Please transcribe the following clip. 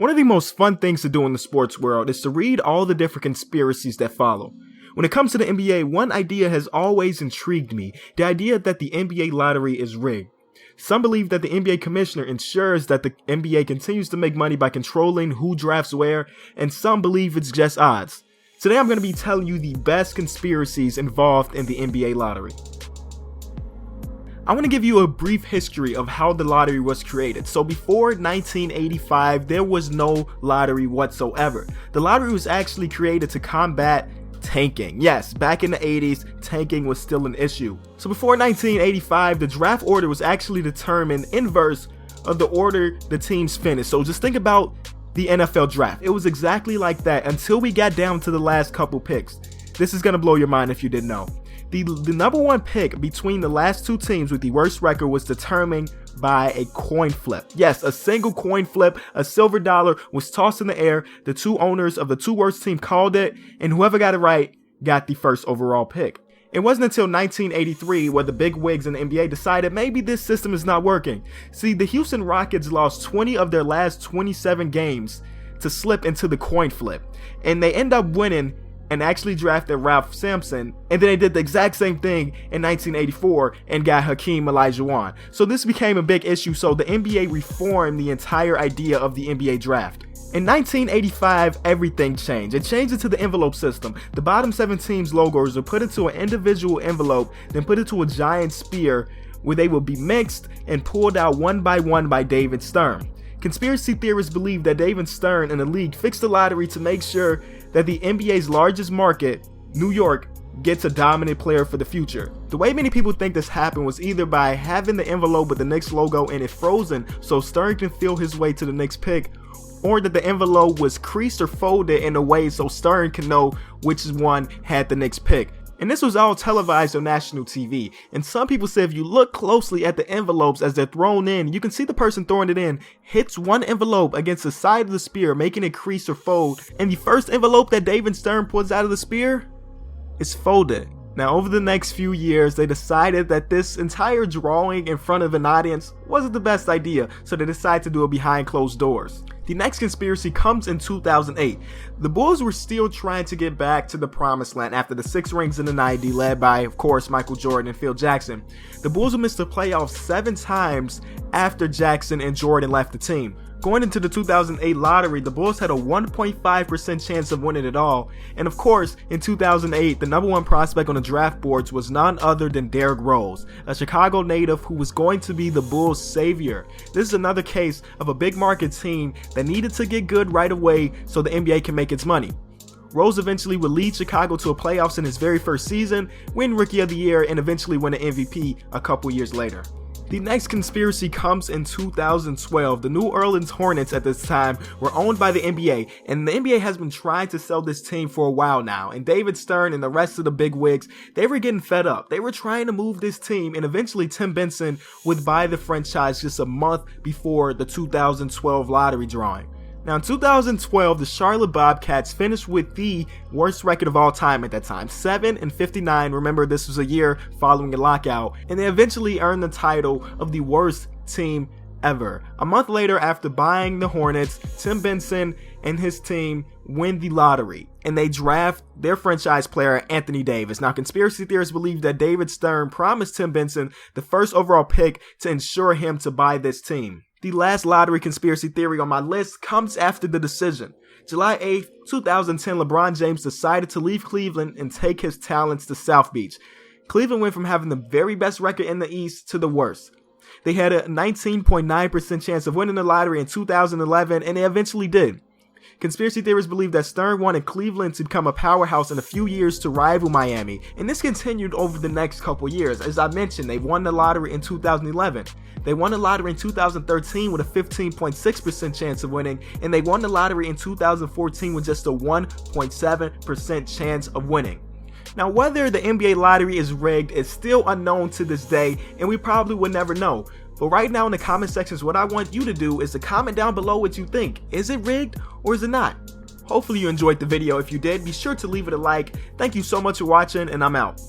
One of the most fun things to do in the sports world is to read all the different conspiracies that follow. When it comes to the NBA, one idea has always intrigued me, the idea that the NBA lottery is rigged. Some believe that the NBA commissioner ensures that the NBA continues to make money by controlling who drafts where, and some believe it's just odds. Today I'm going to be telling you the best conspiracies involved in the NBA lottery. I want to give you a brief history of how the lottery was created. So before 1985, there was no lottery whatsoever. The lottery was actually created to combat tanking. Yes, back in the 80s, tanking was still an issue. So before 1985, the draft order was actually determined inverse of the order the teams finished. So just think about the NFL draft. It was exactly like that until we got down to the last couple picks. This is going to blow your mind if you didn't know. The number one pick between the last two teams with the worst record was determined by a coin flip. Yes, a single coin flip, a silver dollar was tossed in the air. The two owners of the two worst teams called it, and whoever got it right got the first overall pick. It wasn't until 1983 where the big wigs in the NBA decided maybe this system is not working. See, the Houston Rockets lost 20 of their last 27 games to slip into the coin flip, and they end up winning and actually drafted Ralph Sampson, and then they did the exact same thing in 1984 and got Hakeem Olajuwon. So this became a big issue, so the NBA reformed the entire idea of the NBA draft. In 1985, everything changed. It changed into the envelope system. The bottom 7 teams' logos were put into an individual envelope, then put into a giant spear where they will be mixed and pulled out one by David Stern. Conspiracy theorists believe that David Stern and the league fixed the lottery to make sure that the NBA's largest market, New York, gets a dominant player for the future. The way many people think this happened was either by having the envelope with the Knicks logo in it frozen so Stern can feel his way to the Knicks pick, or that the envelope was creased or folded in a way so Stern can know which one had the Knicks pick. And this was all televised on national TV. And some people say if you look closely at the envelopes as they're thrown in, you can see the person throwing it in hits one envelope against the side of the spear, making it crease or fold. And the first envelope that David Stern pulls out of the spear is folded. Now, over the next few years, they decided that this entire drawing in front of an audience wasn't the best idea, so they decided to do it behind closed doors. The next conspiracy comes in 2008. The Bulls were still trying to get back to the promised land after the 6 rings in the 90s, led by, of course, Michael Jordan and Phil Jackson. The Bulls would miss the playoffs 7 times after Jackson and Jordan left the team. Going into the 2008 lottery, the Bulls had a 1.5% chance of winning it all. And of course, in 2008, the number one prospect on the draft boards was none other than Derrick Rose, a Chicago native who was going to be the Bulls' savior. This is another case of a big market team that needed to get good right away so the NBA can make its money. Rose eventually would lead Chicago to a playoffs in his very first season, win Rookie of the Year, and eventually win an MVP a couple years later. The next conspiracy comes in 2012. The New Orleans Hornets at this time were owned by the NBA, and the NBA has been trying to sell this team for a while now. And David Stern and the rest of the big wigs, they were getting fed up. They were trying to move this team, and eventually Tim Benson would buy the franchise just a month before the 2012 lottery drawing. Now in 2012, the Charlotte Bobcats finished with the worst record of all time at that time, 7-59. Remember, this was a year following a lockout, and they eventually earned the title of the worst team ever. A month later, after buying the Hornets, Tim Benson and his team win the lottery, and they draft their franchise player, Anthony Davis. Now, conspiracy theorists believe that David Stern promised Tim Benson the first overall pick to ensure him to buy this team. The last lottery conspiracy theory on my list comes after the decision. July 8th, 2010, LeBron James decided to leave Cleveland and take his talents to South Beach. Cleveland went from having the very best record in the East to the worst. They had a 19.9% chance of winning the lottery in 2011, and they eventually did. Conspiracy theorists believe that Stern wanted Cleveland to become a powerhouse in a few years to rival Miami, and this continued over the next couple years. As I mentioned, they won the lottery in 2011. They won the lottery in 2013 with a 15.6% chance of winning, and they won the lottery in 2014 with just a 1.7% chance of winning. Now, whether the NBA lottery is rigged is still unknown to this day, and we probably will never know. But right now in the comment sections, what I want you to do is to comment down below what you think. Is it rigged or is it not? Hopefully you enjoyed the video. If you did, be sure to leave it a like. Thank you so much for watching, and I'm out.